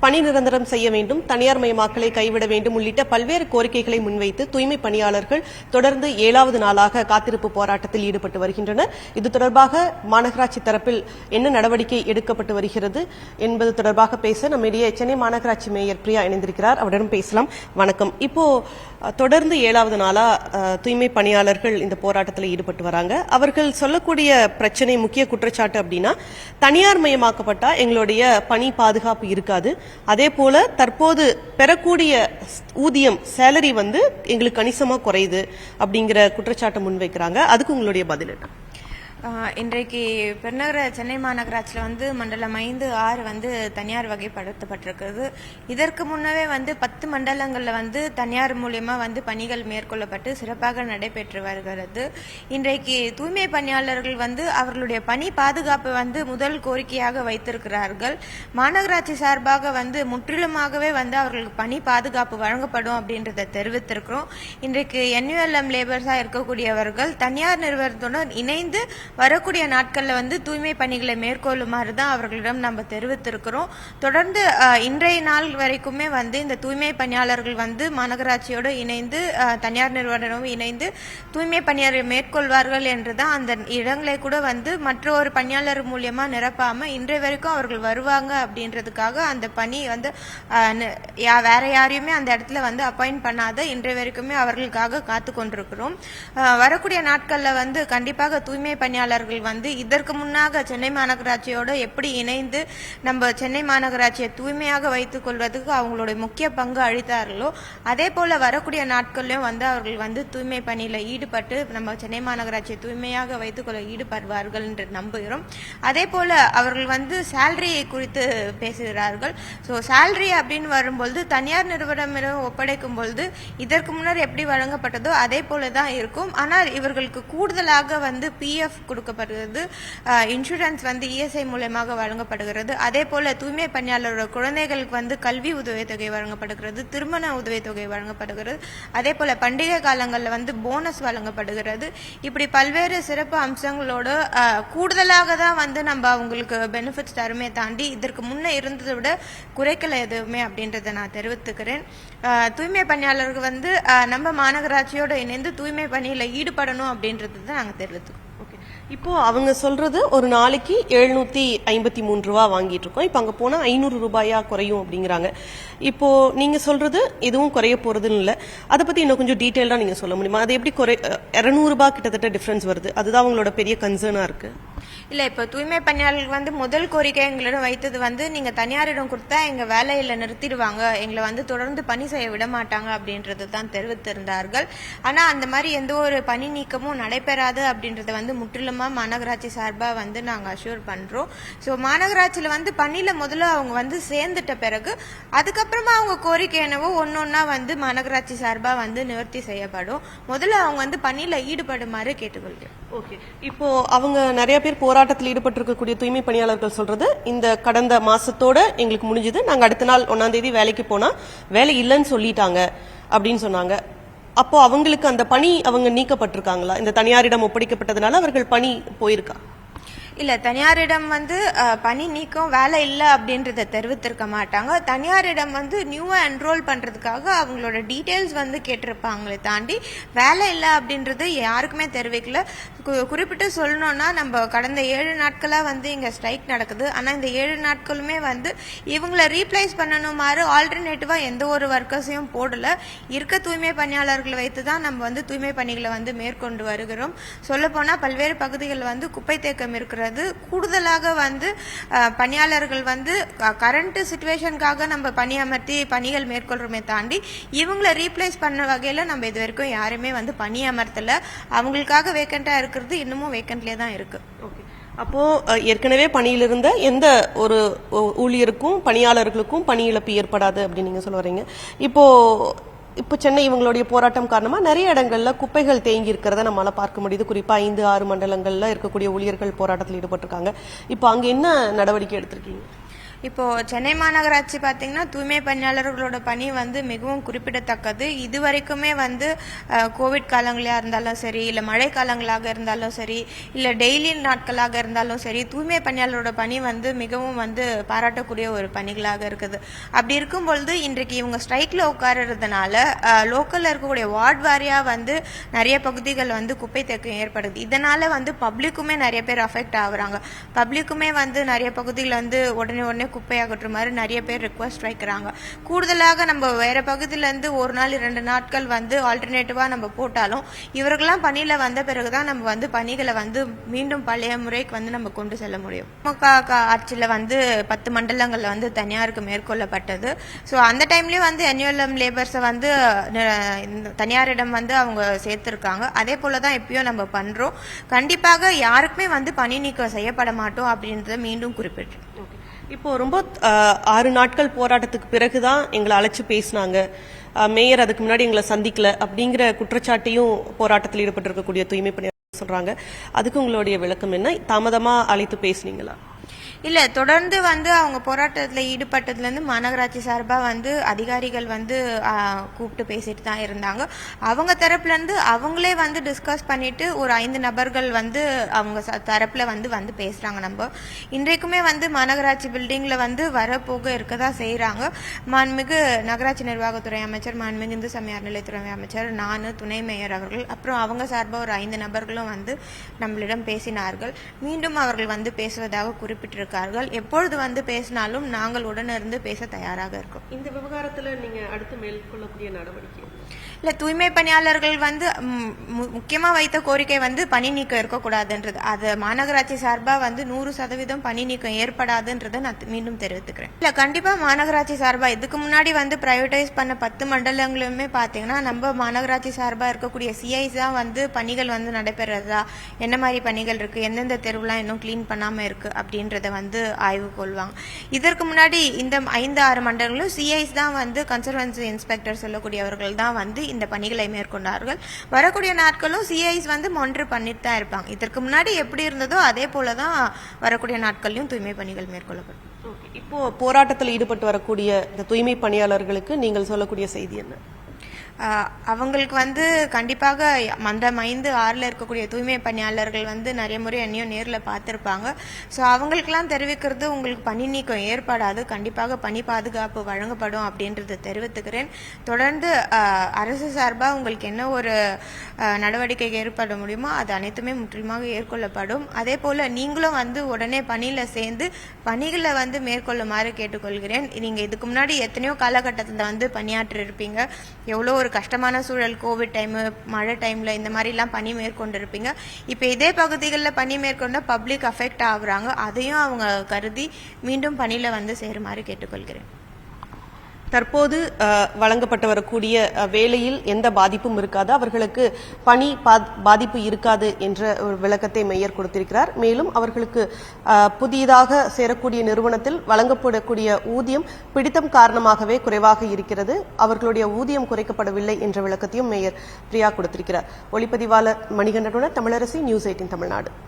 பணி நிரந்தரம் செய்ய வேண்டும், தனியார் மயமாக்கலை கைவிட வேண்டும் உள்ளிட்ட பல்வேறு கோரிக்கைகளை முன்வைத்து தூய்மை பணியாளர்கள் தொடர்ந்து 7வது நாளாக காத்திருப்பு போராட்டத்தில் ஈடுபட்டு வருகின்றனர். இது தொடர்பாக மாநகராட்சி தரப்பில் என்ன நடவடிக்கை எடுக்கப்பட்டு வருகிறது என்பது தொடர்பாக பேச நம்மிடையே சென்னை மாநகராட்சி மேயர் பிரியா இணைந்திருக்கிறார். அவரிடம் பேசலாம். வணக்கம். இப்போ தொடர்ந்து 7வது நாளா தூய்மை பணியாளர்கள் இந்த போராட்டத்தில் ஈடுபட்டு வராங்க. அவர்கள் சொல்லக்கூடிய பிரச்சனை, முக்கிய குற்றச்சாட்டு அப்படின்னா, தனியார் மயமாக்கப்பட்டா எங்களுடைய பணி பாதுகாப்பு இருக்காது, அதே போல தற்போது பெறக்கூடிய ஊதியம், சேலரி எங்களுக்கு கணிசமா குறையுது அப்படிங்கிற குற்றச்சாட்டை முன்வைக்கிறாங்க. அதுக்கு உங்களுடைய பதில் என்ன? இன்றைக்கு பெருநகர சென்னை மாநகராட்சியில் மண்டலம் 5, 6 தனியார் வகைப்படுத்தப்பட்டிருக்கிறது. இதற்கு முன்னவே 10 மண்டலங்களில் தனியார் மூலியமா பணிகள் மேற்கொள்ளப்பட்டு சிறப்பாக நடைபெற்று வருகிறது. இன்றைக்கு தூய்மை பணியாளர்கள் அவர்களுடைய பணி பாதுகாப்பு முதல் கோரிக்கையாக வைத்திருக்கிறார்கள். மாநகராட்சி சார்பாக முற்றிலுமாகவே அவர்களுக்கு பணி பாதுகாப்பு வழங்கப்படும் அப்படின்றத தெரிவித்திருக்கிறோம். இன்றைக்கு NULM லேபர்ஸா இருக்கக்கூடியவர்கள் தனியார் நிறுவனத்துடன் இணைந்து வரக்கூடிய நாட்கள்ல தூய்மை பணிகளை மேற்கொள்ளுமாறு தான் அவர்களிடம் நம்ம தெரிவித்திருக்கிறோம். தொடர்ந்து இன்றைய நாள் வரைக்குமே இந்த தூய்மை பணியாளர்கள் மாநகராட்சியோடு இணைந்து தனியார் நிறுவனமும் இணைந்து தூய்மை பணியாளரை மேற்கொள்வார்கள் என்றுதான் அந்த இடங்களை கூட மற்றொரு பணியாளர் மூலியமா நிரப்பாம இன்றைய வரைக்கும் அவர்கள் வருவாங்க அப்படின்றதுக்காக அந்த பணி வேற யாரையுமே அந்த இடத்துல அப்பாயிண்ட் பண்ணாத இன்றைய வரைக்குமே அவர்களுக்காக காத்து கொண்டிருக்கிறோம். வரக்கூடிய நாட்கள்ல கண்டிப்பாக தூய்மை பணியாளர்கள் இதற்கு முன்னாக சென்னை மாநகராட்சியோடு எப்படி இணைந்து நம்ம சென்னை மாநகராட்சியை தூய்மையாக வைத்துக் கொள்வதற்கு அவங்களுடைய முக்கிய பங்கு அளித்தார்களோ அதே போல வரக்கூடிய நாட்களிலும் அவர்கள் தூய்மை பணியில ஈடுபட்டு நம்ம சென்னை மாநகராட்சியை தூய்மையாக வைத்துக் கொள்ள ஈடுபடுவார்கள் என்று நம்புகிறோம். அதே போல அவர்கள் சேலரி குறித்து பேசுகிறார்கள். ஸோ சேலரி அப்படின்னு வரும்பொழுது தனியார் நிறுவனமிடம் ஒப்படைக்கும் பொழுது இதற்கு முன்னர் எப்படி வழங்கப்பட்டதோ அதே போலதான் இருக்கும். ஆனால் இவர்களுக்கு கூடுதலாக PF கொடுக்கப்படுகிறது, இன்சூரன்ஸ் ESI மூலமாக வழங்கப்படுகிறது. அதே போல தூய்மை பணியாளரோட குழந்தைகளுக்கு கல்வி உதவித்தொகை வழங்கப்படுகிறது, திருமண உதவித்தொகை வழங்கப்படுகிறது. அதே போல பண்டிகை காலங்களில் போனஸ் வழங்கப்படுகிறது. இப்படி பல்வேறு சிறப்பு அம்சங்களோட கூடுதலாக தான் நம்ம அவங்களுக்கு பெனிஃபிட்ஸ் தருமே தாண்டி இதற்கு முன்ன இருந்ததை விட குறைக்கல எதுவுமே அப்படின்றத நான் தெரிவித்துக்கிறேன். தூய்மை பணியாளர்கள் நம்ம மாநகராட்சியோட இணைந்து தூய்மை பணியில ஈடுபடணும் அப்படின்றது தான் நாங்கள் தெரிவித்துக்கிறோம். இப்போ அவங்க சொல்றது ஒரு நாளைக்கு 753 ரூபா வாங்கிட்டு இருக்கோம், இப்ப அங்க போனா 500 ரூபாயா குறையும் அப்படிங்கிறாங்க. இப்போ நீங்க சொல்றது எதுவும் குறைய போறதுன்னு இல்ல, அதை பத்தி இன்னும் கொஞ்சம் டீடைலா நீங்க சொல்ல முடியுமா? அது எப்படி 200 ரூபாய் கிட்டத்தட்ட டிஃபரன்ஸ் வருது? அதுதான் அவங்களோட பெரிய கன்சர்னா இருக்கு. இல்ல, இப்ப தூய்மை பணியாளர்கள் முதல் கோரிக்கை எங்களிடம் வைத்தது நீங்க தனியாரிடம் கொடுத்தா எங்க வேலையில நிறுத்திடுவாங்க, எங்களை தொடர்ந்து பணி செய்ய விட மாட்டாங்க அப்படின்றது தான் தெரிவித்திருந்தார்கள். ஆனா அந்த மாதிரி எந்த ஒரு பணி நீக்கமும் நடைபெறாது அப்படின்றத முற்றிலுமா மாநகராட்சி சார்பா நாங்க அஷ்யூர் பண்றோம். சோ மாநகராட்சியில பணியில முதல்ல அவங்க சேர்ந்துட்ட பிறகு அதுக்கப்புறமா அவங்க கோரிக்கை என்னவோ ஒன்னொன்னா மாநகராட்சி சார்பா நிவர்த்தி செய்யப்படும். முதல்ல அவங்க பணியில ஈடுபடுமாறு கேட்டுக்கொள்கிறேன். ஓகே, இப்போ அவங்க நிறைய பேர் போராட்டத்தில் ஈடுபட்டிருக்கக்கூடிய தூய்மை பணியாளர்கள் சொல்றது, இந்த கடந்த மாசத்தோட எங்களுக்கு முடிஞ்சது, நாங்க அடுத்த நாள் 1ஆம் தேதி வேலைக்கு போனா வேலை இல்லைன்னு சொல்லிட்டாங்க அப்படின்னு சொன்னாங்க. அப்போ அவங்களுக்கு அந்த பணி அவங்க நீக்கப்பட்டிருக்காங்களா? இந்த தனியாரிடம் ஒப்படைக்கப்பட்டதுனால அவர்கள் பணி போயிருக்கா? இல்ல, தனியாரிடம் பணி நீக்கம் வேலை இல்லை அப்படின்றத தெரிவித்திருக்க மாட்டாங்க. தனியாரிடம் நியூவா என்ரோல் பண்றதுக்காக அவங்களோட டீடைல்ஸ் கேட்டிருப்பாங்களே தாண்டி வேலை இல்லை அப்படின்றது யாருக்குமே தெரிவிக்கல. குறிப்பிட்டு சொல்லணும்னா நம்ம கடந்த 7 நாட்களா இங்க ஸ்ட்ரைக் நடக்குது. ஆனா இந்த 7 நாட்களுமே இவங்களை ரீப்ளேஸ் பண்ணணுமாறு ஆல்டர்னேட்டிவா எந்த ஒரு ஒர்க்கர்ஸையும் போடல. இருக்க தூய்மை பணியாளர்களை வைத்துதான் நம்ம தூய்மை பணிகளை மேற்கொண்டு வருகிறோம். சொல்ல போனா பல்வேறு பகுதிகள் குப்பை தேக்கம் இருக்கிறது. கூடுதலாக பணியாளர்கள் கரண்ட் சிச்சுவேஷனுக்காக நம்ம பணியமர்த்தி பணிகள் மேற்கொள்றோமே தாண்டி இவங்களை ரீப்ளேஸ் பண்ண வகையில நம்ம இது வரைக்கும் யாருமே பணியமர்த்தல. அவங்களுக்காக வேக்கண்டா இருக்கிறது இன்னமும் வேக்கண்ட்லயே தான் இருக்கு. அப்போ ஏற்கனவே பணியில் இருந்த எந்த ஒரு ஊழியருக்கும் பணியாளர்களுக்கும் பணி இழப்பு ஏற்படாது அப்படின்னு நீங்க சொல்ல வரீங்க. இப்போ சென்னை இவங்களுடைய போராட்டம் காரணமா நிறைய இடங்கள்ல குப்பைகள் தேங்கி இருக்கிறத நம்மளால பார்க்க முடியுது. குறிப்பா 5, 6 மண்டலங்கள்ல இருக்கக்கூடிய ஊழியர்கள் போராட்டத்தில் ஈடுபட்டிருக்காங்க. இப்போ அங்க என்ன நடவடிக்கை எடுத்திருக்கீங்க? இப்போ சென்னை மாநகராட்சி பார்த்தீங்கன்னா தூய்மை பணியாளர்களோட பணி வந்து மிகவும் குறிப்பிடத்தக்கது. இதுவரைக்குமே வந்து கோவிட் காலங்களாக இருந்தாலும் சரி, இல்லை மழை காலங்களாக இருந்தாலும் சரி, இல்லை டெய்லி நாட்களாக இருந்தாலும் சரி, தூய்மை பணியாளரோட பணி வந்து மிகவும் வந்து பாராட்டக்கூடிய ஒரு பணிகளாக இருக்குது. அப்படி இருக்கும் பொழுது இன்றைக்கு இவங்க ஸ்ட்ரைக்ல உட்காருறதுனால லோக்கல்ல இருக்கக்கூடிய வார்டு வாரியா வந்து நிறைய பகுதிகள் வந்து குப்பை தேக்கம் ஏற்படுது. இதனால வந்து பப்ளிக்குமே நிறைய பேர் அஃபெக்ட் ஆகுறாங்க. பப்ளிக்குமே வந்து நிறைய பகுதியில் வந்து உடனே குப்பை அகற்றுற மாதிரி நிறைய பேர் ரிக்வஸ்ட் வைக்கிறாங்க. கூடுதலாக நம்ம வேற பகுதியில இருந்து ஒரு நாள் 2 நாட்கள் வந்து ஆல்டர்னேட்டிவா நம்ம போட்டாலும் இவர்கள்லாம் பணியில வந்த பிறகுதான் நம்ம வந்து பணிகளை வந்து மீண்டும் பழைய முறைக்கு வந்து நம்ம கொண்டு செல்ல முடியும். ஆட்சியில வந்து 10 மண்டலங்கள்ல வந்து தனியாருக்கு மேற்கொள்ளப்பட்டது. ஸோ அந்த டைம்லயும் வந்து என்யூஎல்எம் லேபர்ஸை வந்து தனியாரிடம் வந்து அவங்க சேர்த்திருக்காங்க. அதே போலதான் இப்பயும் நம்ம பண்றோம். கண்டிப்பாக யாருக்குமே வந்து பணி நீக்கம் செய்யப்பட மாட்டோம் அப்படின்றத மீண்டும் குறிப்பிட்டேன். இப்போ ரொம்ப 6 நாட்கள் போராட்டத்துக்கு பிறகுதான் எங்களை அழைச்சு பேசினாங்க, மேயர் அதுக்கு முன்னாடி எங்களை சந்திக்கல அப்படிங்கிற குற்றச்சாட்டையும் போராட்டத்தில் ஈடுபட்டிருக்கக்கூடிய தூய்மை பணியாளர் சொல்றாங்க. அதுக்கு உங்களுடைய விளக்கம் என்ன? தாமதமா அழைத்து பேசுனீங்களா? இல்ல, தொடர்ந்து வந்து அவங்க போராட்டத்தில் ஈடுபட்டதுல இருந்து மாநகராட்சி சார்பா வந்து அதிகாரிகள் வந்து கூப்பிட்டு பேசிட்டு தான் இருந்தாங்க. அவங்க தரப்புல இருந்து அவங்களே வந்து டிஸ்கஸ் பண்ணிட்டு ஒரு 5 நபர்கள் வந்து அவங்க தரப்புல வந்து பேசுறாங்க. நம்ம இன்றைக்குமே வந்து மாநகராட்சி பில்டிங்ல வந்து வரப்போக இருக்கதா செய்யறாங்க. மாண்புமிகு நகராட்சி நிர்வாகத்துறை அமைச்சர், மாண்புமிகு இந்து சமய அறநிலையத்துறை அமைச்சர், நான், துணை மேயர் அவர்கள், அப்புறம் அவங்க சார்பா ஒரு 5 நபர்களும் வந்து நம்மளிடம் பேசினார்கள். மீண்டும் அவர்கள் வந்து பேசுவதாக குறிப்பிட்டிருக்காங்க. எப்பொழுது வந்து பேசினாலும் நாங்கள் உடனிருந்து பேச தயாராக இருக்கோம். இந்த விவகாரத்தில் நீங்க அடுத்து மேற்கொள்ளக்கூடிய நடவடிக்கை இல்ல, தூய்மை பணியாளர்கள் வந்து முக்கியமா வைத்த கோரிக்கை வந்து பணி நீக்கம் இருக்கக்கூடாதுன்றது. அது மாநகராட்சி சார்பா வந்து 100% பணி நீக்கம் ஏற்படாதுன்றதை நான் மீண்டும் தெரிவித்துக்கிறேன். இல்ல, கண்டிப்பா மாநகராட்சி சார்பா இதுக்கு முன்னாடி வந்து பிரைவேடைஸ் பண்ண 10 மண்டலங்களுமே பாத்தீங்கன்னா நம்ம மாநகராட்சி சார்பா இருக்கக்கூடிய சிஐஸ் தான் வந்து பணிகள் வந்து நடைபெறதா, என்ன மாதிரி பணிகள் இருக்கு, எந்தெந்த தெருவுலாம் இன்னும் கிளீன் பண்ணாம இருக்கு அப்படின்றத வந்து ஆய்வு கொள்வாங்க. இதற்கு முன்னாடி இந்த 5-6 மண்டலங்களும் சிஐஸ் தான் வந்து கன்சர்வன்சி இன்ஸ்பெக்டர் சொல்லக்கூடியவர்கள் தான் வந்து இந்த பணிகளை மேற்கொண்டார்கள். வரக்கூடிய நாட்களும் சிஐஸ் வந்து மானிட்டர் பண்ணிட்டு தான் இருப்பாங்க. இதற்கு முன்னாடி எப்படி இருந்ததோ அதே போலதான் வரக்கூடிய நாட்களையும் தூய்மை பணிகள் மேற்கொள்ளப்படும். இப்போ போராட்டத்தில் ஈடுபட்டு வரக்கூடிய இந்த தூய்மை பணியாளர்களுக்கு நீங்கள் சொல்லக்கூடிய செய்தி என்ன? அவங்களுக்கு வந்து கண்டிப்பாக மண்டலம் 5-6 இருக்கக்கூடிய தூய்மை பணியாளர்கள் வந்து நிறைய முறை என்னையும் நேரில் பார்த்துருப்பாங்க. ஸோ அவங்களுக்கெல்லாம் தெரிவிக்கிறது, உங்களுக்கு பணி நீக்கம் ஏற்படாது, கண்டிப்பாக பணி பாதுகாப்பு வழங்கப்படும் அப்படின்றத தெரிவித்துக்கிறேன். தொடர்ந்து அரசு சார்பாக உங்களுக்கு என்ன ஒரு நடவடிக்கை ஏற்பட முடியுமோ அது அனைத்துமே முற்றிலுமாக ஏற்கொள்ளப்படும். அதே போல் நீங்களும் வந்து உடனே பணியில் சேர்ந்து பணிகளை வந்து மேற்கொள்ளுமாறு கேட்டுக்கொள்கிறேன். நீங்கள் இதுக்கு முன்னாடி எத்தனையோ காலகட்டத்தில் வந்து பணியாற்றி இருப்பீங்க. எவ்வளோ ஒரு கஷ்டமான சூழல், கோவிட் டைம், மழை டைம்ல இந்த மாதிரிலாம் பணி மேற்கொண்டிருப்பீங்க. இப்போ இதே பகுதிகளில் பணி மேற்கொண்ட பப்ளிக் அஃபெக்ட் ஆகுறாங்க. அதையும் அவங்க கருதி மீண்டும் பணியில வந்து சேருமாறு கேட்டுக்கொள்கிறேன். தற்போது வழங்கப்பட்டு வரக்கூடிய வேலையில் எந்த பாதிப்பும் இருக்காது, அவர்களுக்கு பணி பாதிப்பு இருக்காது என்ற ஒரு விளக்கத்தை மேயர் கொடுத்திருக்கிறார். மேலும் அவர்களுக்கு புதியதாக சேரக்கூடிய நிறுவனத்தில் வழங்கப்படக்கூடிய ஊதியம் பிடித்தம் காரணமாகவே குறைவாக இருக்கிறது, அவர்களுடைய ஊதியம் குறைக்கப்படவில்லை என்ற விளக்கத்தையும் மேயர் பிரியா கொடுத்திருக்கிறார். ஒளிப்பதிவாளர் மணிகண்டனுடன் தமிழரசி, நியூஸ் 18 தமிழ்நாடு.